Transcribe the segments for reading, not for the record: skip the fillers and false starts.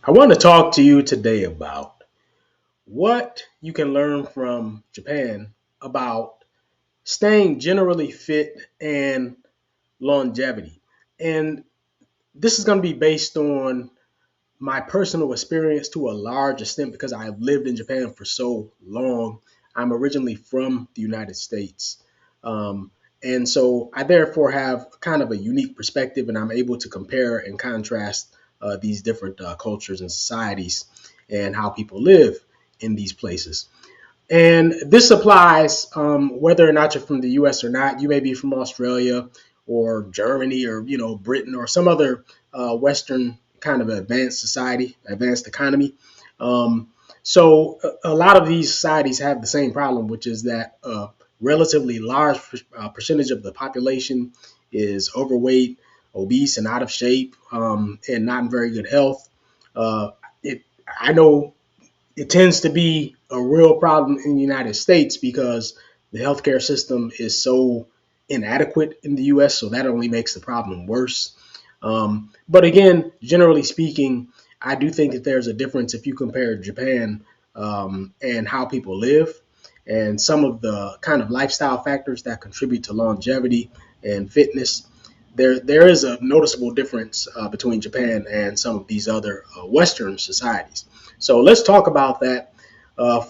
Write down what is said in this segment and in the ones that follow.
I want to talk to you today about what you can learn from Japan about staying generally fit and longevity. And this is going to be based on my personal experience to a large extent because I've lived in Japan for so long. I'm originally from the United States. Um, and so I therefore have kind of a unique perspective, and I'm able to compare and contrast these different cultures and societies and how people live in these places. And this applies whether or not you're from the U.S. or not. You may be from Australia or Germany or Britain or some other Western kind of advanced society, advanced economy. Um, so a lot of these societies have the same problem, which is that a relatively large percentage of the population is overweight, obese, and out of shape, and not in very good health. Uh, it, I know it tends to be a real problem in the United States because the healthcare system is so inadequate in the US, so that only makes the problem worse. But again, generally speaking, I do think that there's a difference if you compare Japan and how people live and some of the kind of lifestyle factors that contribute to longevity and fitness. There is a noticeable difference between Japan and some of these other Western societies. So let's talk about that.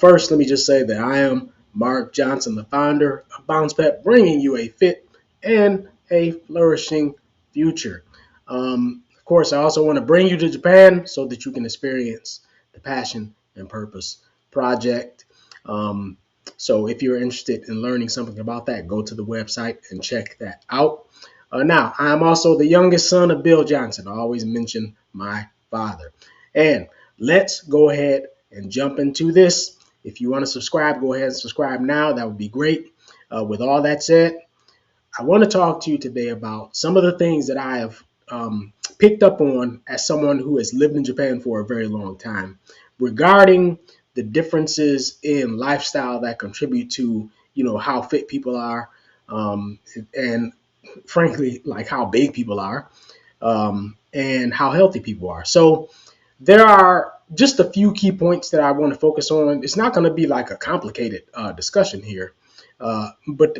First, let me just say that I am Mark Johnson, the founder of Bounce Pep, bringing you a fit and a flourishing future. Of course, I also want to bring you to Japan so that you can experience the Passion and Purpose Project. Um, so if you're interested in learning something about that, go to the website and check that out. Now, I'm also the youngest son of Bill Johnson. I always mention my father. And let's go ahead and jump into this. If you want to subscribe, go ahead and subscribe now. That would be great. With all that said, I want to talk to you today about some of the things that I have picked up on as someone who has lived in Japan for a very long time regarding the differences in lifestyle that contribute to, how fit people are, and frankly, like how big people are, and how healthy people are. So there are just a few key points that I want to focus on. It's not going to be like a complicated discussion here, but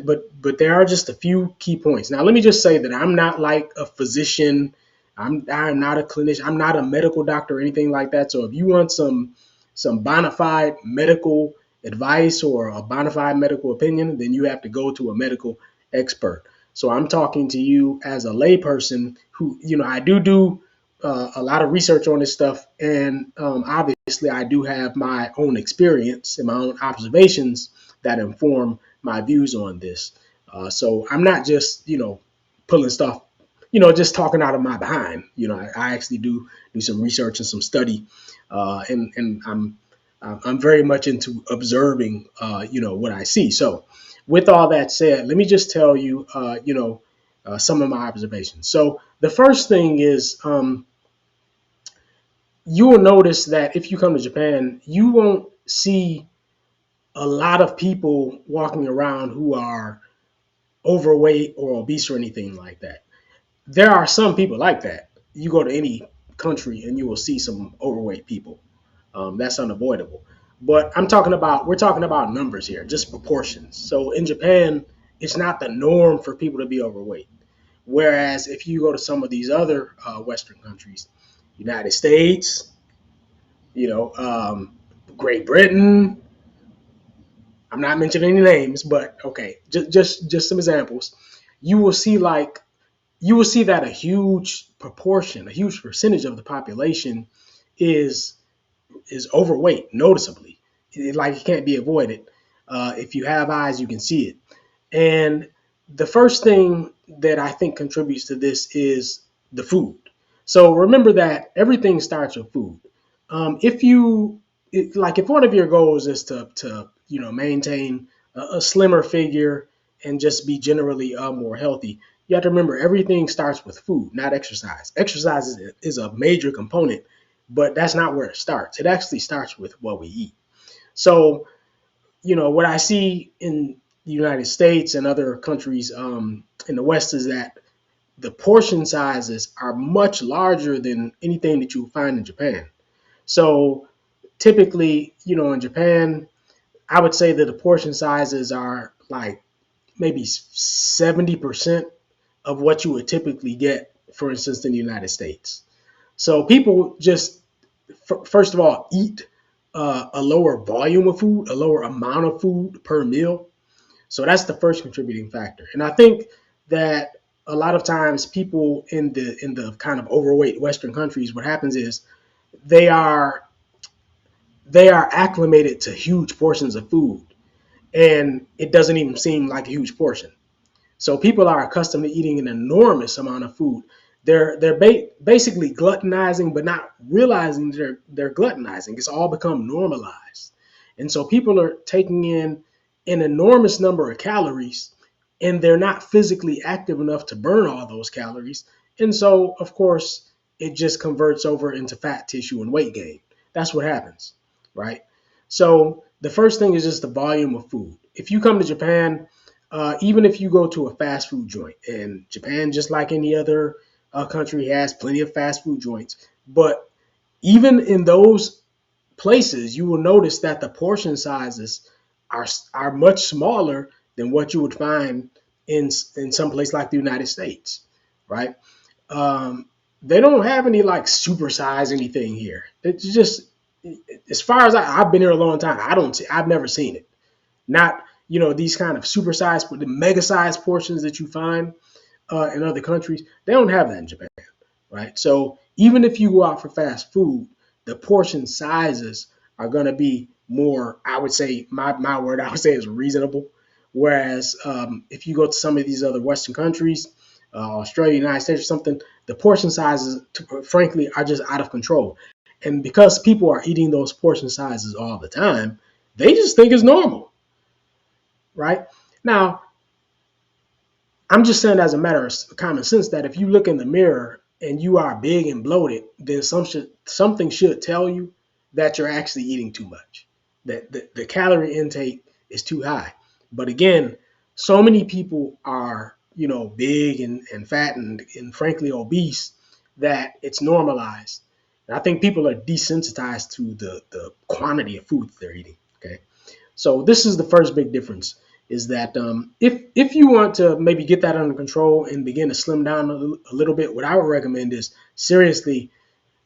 there are just a few key points. Now, let me just say that I'm not like a physician. I'm not a clinician. I'm not a medical doctor or anything like that. So if you want some bona fide medical advice or a bona fide medical opinion, then you have to go to a medical expert. So I'm talking to you as a layperson who, I do a lot of research on this stuff, and obviously I do have my own experience and my own observations that inform my views on this. So I'm not just pulling stuff, just talking out of my behind. I actually do some research and some study, and I'm very much into observing, what I see. So with all that said, let me just tell you, some of my observations. So the first thing is you will notice that if you come to Japan, you won't see a lot of people walking around who are overweight or obese or anything like that. There are some people like that. You go to any country and you will see some overweight people. That's unavoidable. But we're talking about numbers here, just proportions. So in Japan, it's not the norm for people to be overweight. Whereas if you go to some of these other Western countries, United States, you know, um, Great Britain. I'm not mentioning any names, but okay, just some examples. You will see you will see that a huge proportion, a huge percentage of the population is is overweight noticeably. Like it can't be avoided. If you have eyes, you can see it. And the first thing that I think contributes to this is the food. So remember that everything starts with food. If you like, if one of your goals is to maintain a slimmer figure and just be generally more healthy, you have to remember everything starts with food, not exercise. Exercise is a major component, but that's not where it starts. It actually starts with what we eat. So what I see in the United States and other countries in the West is that the portion sizes are much larger than anything that you find in Japan. So typically, in Japan, I would say that the portion sizes are like maybe 70% of what you would typically get, for instance, in the United States. So people just, first of all, eat a lower volume of food, a lower amount of food per meal. So that's the first contributing factor. And I think that a lot of times people in the kind of overweight Western countries, what happens is they are they are acclimated to huge portions of food, and it doesn't even seem like a huge portion. So people are accustomed to eating an enormous amount of food. They're basically gluttonizing, but not realizing they're gluttonizing. It's all become normalized, and so people are taking in an enormous number of calories, and they're not physically active enough to burn all those calories. And so, of course, it just converts over into fat tissue and weight gain. That's what happens, right? So the first thing is just the volume of food. If you come to Japan, even if you go to a fast food joint, and Japan, just like any other country, has plenty of fast food joints, but even in those places, you will notice that the portion sizes are much smaller than what you would find in some place like the United States, right? Um, they don't have any like supersize anything here. It's just, as far as I've been here a long time, I've never seen it. Not, these kind of supersized, but the mega sized portions that you find in other countries, they don't have that in Japan, right? So even if you go out for fast food, the portion sizes are going to be more, I would say, my word, I would say, is reasonable. Whereas if you go to some of these other Western countries, Australia, United States, or something, the portion sizes, frankly, are just out of control. And because people are eating those portion sizes all the time, they just think it's normal, right? Now, I'm just saying, as a matter of common sense, that if you look in the mirror and you are big and bloated, then something should tell you that you're actually eating too much, that the calorie intake is too high. But again, so many people are, big and fat and frankly obese, that it's normalized. And I think people are desensitized to the quantity of food that they're eating. Okay. So this is the first big difference, is that if you want to maybe get that under control and begin to slim down a little bit, what I would recommend is seriously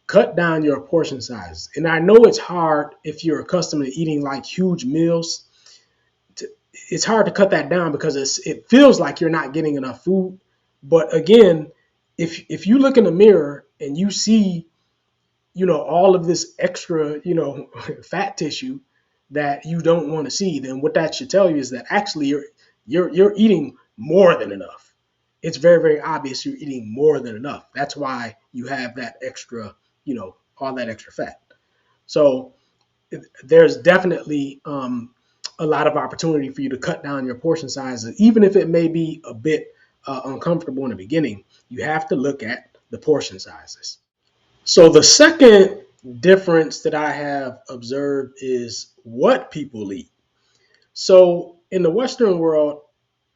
cut down your portion size. And I know it's hard if you're accustomed to eating like huge meals. It's hard to cut that down because it feels like you're not getting enough food. But again, if you look in the mirror and you see, all of this extra, fat tissue that you don't want to see, then what that should tell you is that actually you're eating more than enough. It's very, very obvious you're eating more than enough. That's why you have that extra, all that extra fat. So there's definitely a lot of opportunity for you to cut down your portion sizes, even if it may be a bit uncomfortable in the beginning. You have to look at the portion sizes. So the second difference that I have observed is what people eat. So in the Western world,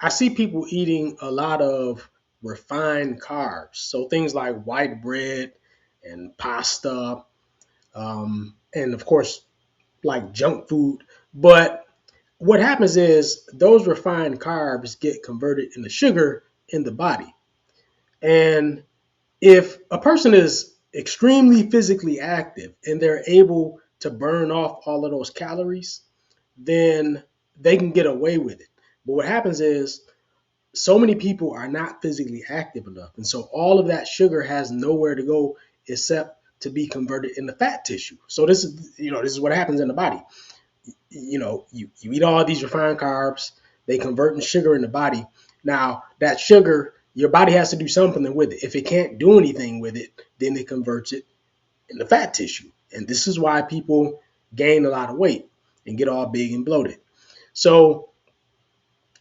I see people eating a lot of refined carbs. So things like white bread and pasta, and of course, like junk food. But what happens is those refined carbs get converted into sugar in the body. And if a person is extremely physically active and they're able to burn off all of those calories, then they can get away with it. But what happens is so many people are not physically active enough. And so all of that sugar has nowhere to go except to be converted into fat tissue. So this is what happens in the body. You eat all these refined carbs, they convert in sugar in the body. Now that sugar, your body has to do something with it. If it can't do anything with it, then it converts it into fat tissue. And this is why people gain a lot of weight and get all big and bloated. So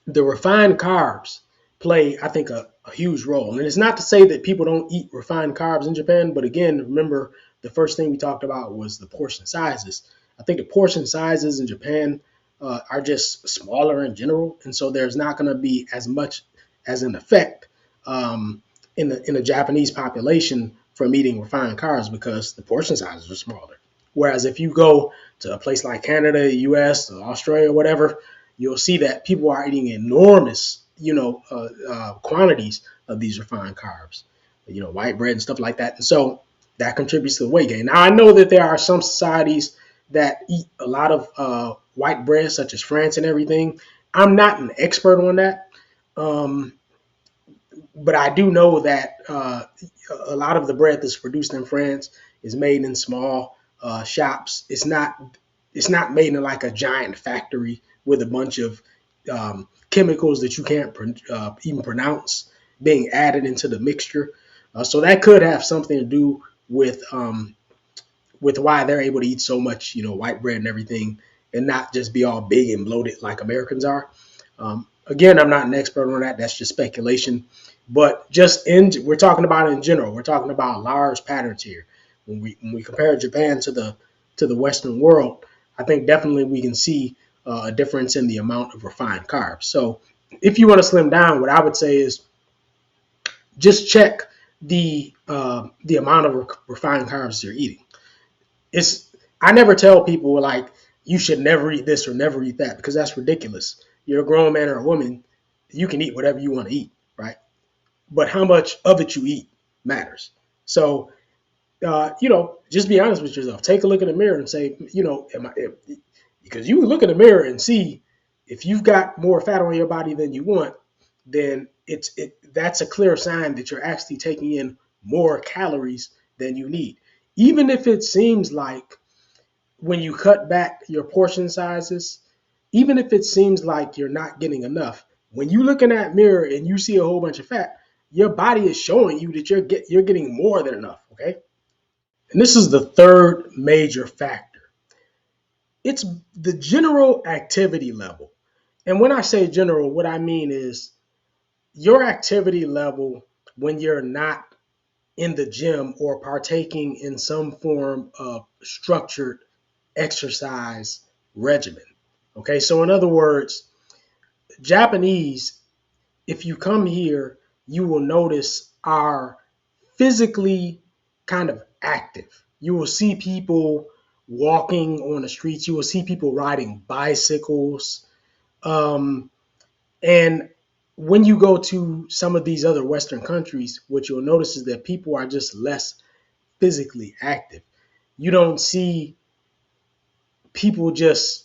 the refined carbs play, I think, a huge role. And it's not to say that people don't eat refined carbs in Japan, but again, remember the first thing we talked about was the portion sizes. I think the portion sizes in Japan are just smaller in general, and so there's not going to be as much as an effect in the Japanese population from eating refined carbs because the portion sizes are smaller. Whereas if you go to a place like Canada, US, or Australia, whatever, you'll see that people are eating enormous, quantities of these refined carbs, white bread and stuff like that. And so that contributes to the weight gain. Now, I know that there are some societies that eat a lot of white bread, such as France and everything. I'm not an expert on that. Um, but I do know that a lot of the bread that's produced in France is made in small shops. It's not made in like a giant factory with a bunch of chemicals that you can't even pronounce being added into the mixture. So that could have something to do with why they're able to eat so much, white bread and everything, and not just be all big and bloated like Americans are. Again, I'm not an expert on that. That's just speculation. But we're talking about it in general. We're talking about large patterns here. When we compare Japan to the Western world, I think definitely we can see a difference in the amount of refined carbs. So if you want to slim down, what I would say is just check the amount of refined carbs you're eating. It's I never tell people like you should never eat this or never eat that because that's ridiculous. You're a grown man or a woman, you can eat whatever you want to eat, right? But how much of it you eat matters. So just be honest with yourself. Take a look in the mirror and say, because you can look in the mirror and see if you've got more fat on your body than you want, then that's a clear sign that you're actually taking in more calories than you need. Even if it seems like when you cut back your portion sizes, even if it seems like you're not getting enough, when you look in that mirror and you see a whole bunch of fat, your body is showing you that you're getting more than enough. Okay, and this is the third major factor. It's the general activity level. And when I say general, what I mean is your activity level when you're not in the gym or partaking in some form of structured exercise regimen. Okay, so in other words, Japanese, if you come here, you will notice are physically kind of active. You will see people walking on the streets. You will see people riding bicycles. Um, and when you go to some of these other Western countries, what you'll notice is that people are just less physically active. You don't see people just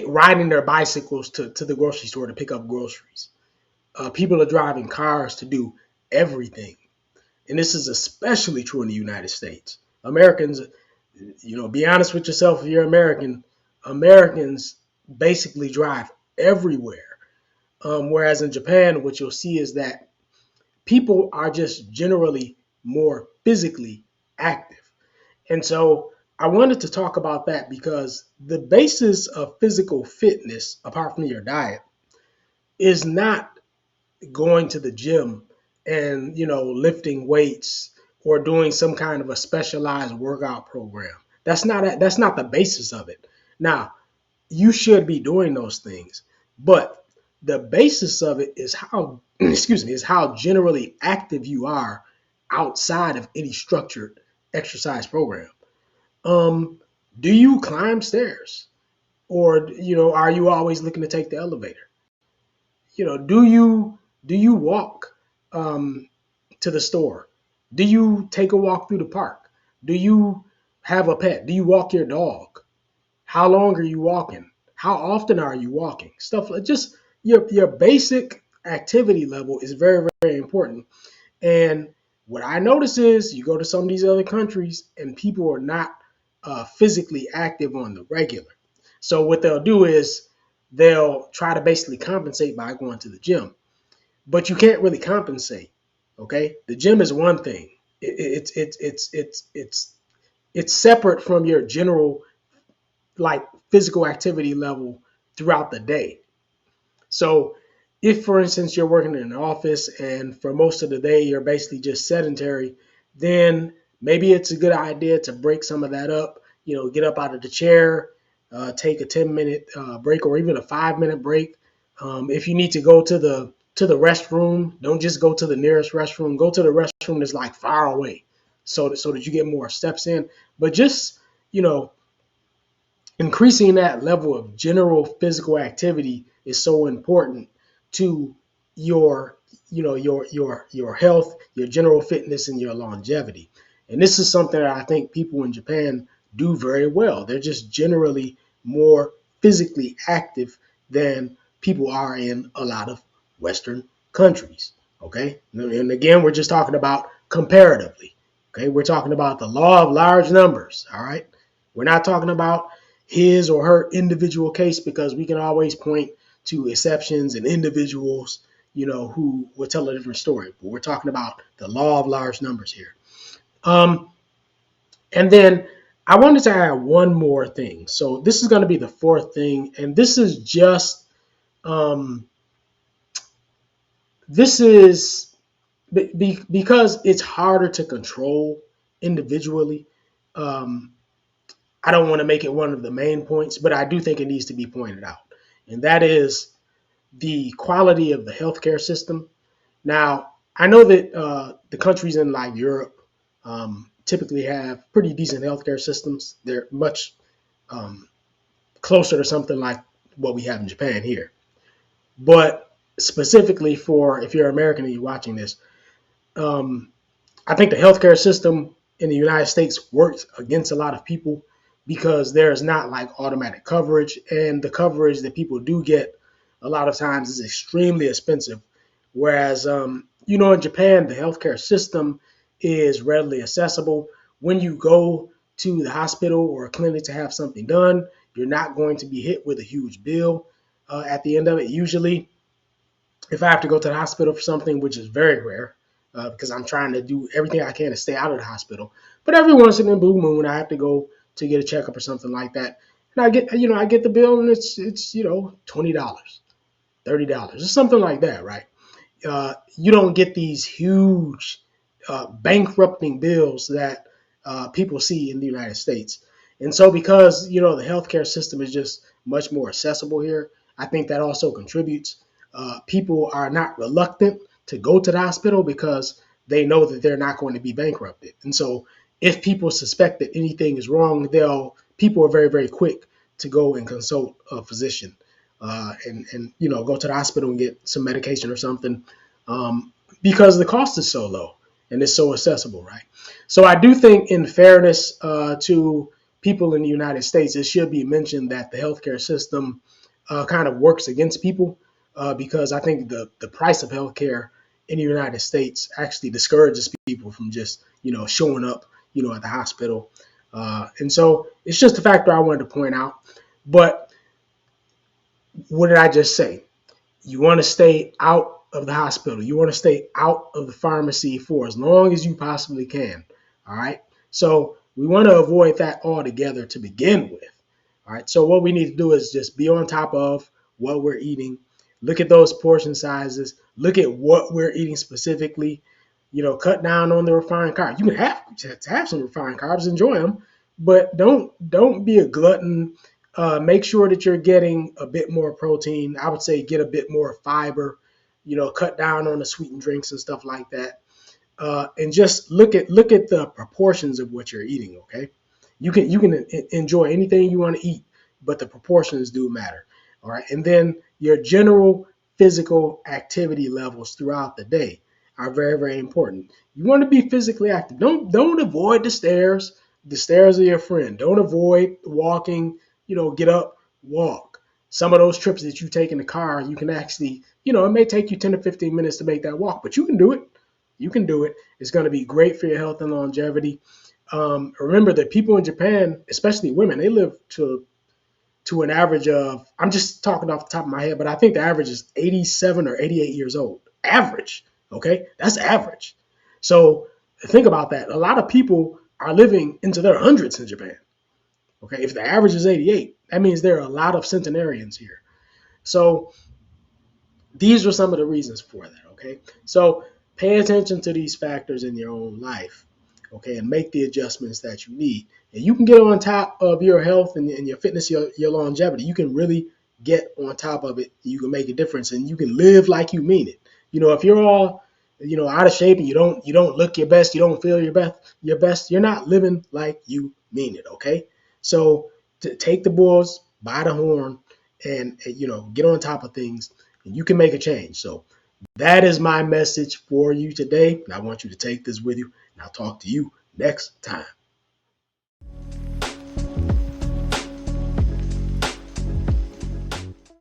riding their bicycles to the grocery store to pick up groceries. People are driving cars to do everything. And this is especially true in the United States. Americans, be honest with yourself if you're American, Americans basically drive everywhere. Whereas in Japan, what you'll see is that people are just generally more physically active. And so I wanted to talk about that because the basis of physical fitness, apart from your diet, is not going to the gym and lifting weights or doing some kind of a specialized workout program. That's not the basis of it. Now, you should be doing those things, but the basis of it is how is how generally active you are outside of any structured exercise program. Um, do you climb stairs, or are you always looking to take the elevator? Do you walk um, to the store? Do you take a walk through the park? Do you have a pet? Do you walk your dog? How long are you walking? How often are you walking? Stuff like just your basic activity level is very, very important. And what I notice is you go to some of these other countries and people are not physically active on the regular. So what they'll do is they'll try to basically compensate by going to the gym, but you can't really compensate. Okay, the gym is one thing. It's separate from your general like physical activity level throughout the day. So if, for instance, you're working in an office and for most of the day you're basically just sedentary, then maybe it's a good idea to break some of that up. Get up out of the chair, take a 10-minute break or even a 5-minute break. If you need to go to the restroom, don't just go to the nearest restroom. Go to the restroom that's like far away, so that you get more steps in. But just you know, increasing that level of general physical activity is so important to your your health, your general fitness, and your longevity. And this is something that I think people in Japan do very well. They're just generally more physically active than people are in a lot of Western countries. Okay, and again, we're just talking about comparatively. Okay, we're talking about the law of large numbers. All right, we're not talking about his or her individual case, because we can always point to exceptions and individuals, who will tell a different story. But we're talking about the law of large numbers here. Um, and then I wanted to add one more thing. So this is going to be the fourth thing, and um, this is because it's harder to control individually. Um, I don't want to make it one of the main points, but I do think it needs to be pointed out. And that is the quality of the healthcare system. Now, I know that the countries in like Europe typically have pretty decent healthcare systems. They're much um, closer to something like what we have in Japan here. But specifically for if you're American and you're watching this, um, I think the healthcare system in the United States works against a lot of people because there's not like automatic coverage, and the coverage that people do get a lot of times is extremely expensive. Whereas, in Japan, the healthcare system is readily accessible. When you go to the hospital or a clinic to have something done, you're not going to be hit with a huge bill at the end of it. Usually, if I have to go to the hospital for something, which is very rare, because I'm trying to do everything I can to stay out of the hospital. But every once in a blue moon, I have to go to get a checkup or something like that, and I get the bill, and it's $20, $30, or something like that, right? You don't get these huge bankrupting bills that people see in the United States. And so, because the healthcare system is just much more accessible here, I think that also contributes. People are not reluctant to go to the hospital because they know that they're not going to be bankrupted. And so, if people suspect that anything is wrong, people are very, very quick to go and consult a physician, and go to the hospital and get some medication or something, um, because the cost is so low and it's so accessible, right? So I do think, in fairness to people in the United States, it should be mentioned that the healthcare system kind of works against people, because I think the price of healthcare in the United States actually discourages people from just showing up at the hospital, and so it's just a factor I wanted to point out. But what did I just say? You want to stay out of the hospital. You want to stay out of the pharmacy for as long as you possibly can. All right. So we want to avoid that altogether to begin with. All right. So what we need to do is just be on top of what we're eating. Look at those portion sizes. Look at what we're eating specifically. Cut down on the refined carbs. You can have some refined carbs, enjoy them, but don't be a glutton. Make sure that you're getting a bit more protein. I would say get a bit more fiber. Cut down on the sweetened drinks and stuff like that, and just look at the proportions of what you're eating. Okay, you can enjoy anything you want to eat, but the proportions do matter. All right, and then your general physical activity levels throughout the day are very, very important. You want to be physically active. Don't avoid the stairs. The stairs are your friend. Don't avoid walking. Get up, walk. Some of those trips that you take in the car, you can actually, it may take you 10 to 15 minutes to make that walk, but you can do it. You can do it. It's going to be great for your health and longevity. Remember that people in Japan, especially women, they live to an average of, I'm just talking off the top of my head, but I think the average is 87 or 88 years old. Average. Okay. That's average. So think about that. A lot of people are living into their hundreds in Japan. Okay. If the average is 88, that means there are a lot of centenarians here. So these are some of the reasons for that. Okay. So pay attention to these factors in your own life. Okay. And make the adjustments that you need. And you can get on top of your health and your fitness, your longevity. You can really get on top of it. You can make a difference, and you can live like you mean it. If you're all, out of shape, and you don't look your best, you don't feel your best, you're not living like you mean it. Okay. So to take the bulls by the horn and get on top of things, and you can make a change. So that is my message for you today. And I want you to take this with you, and I'll talk to you next time.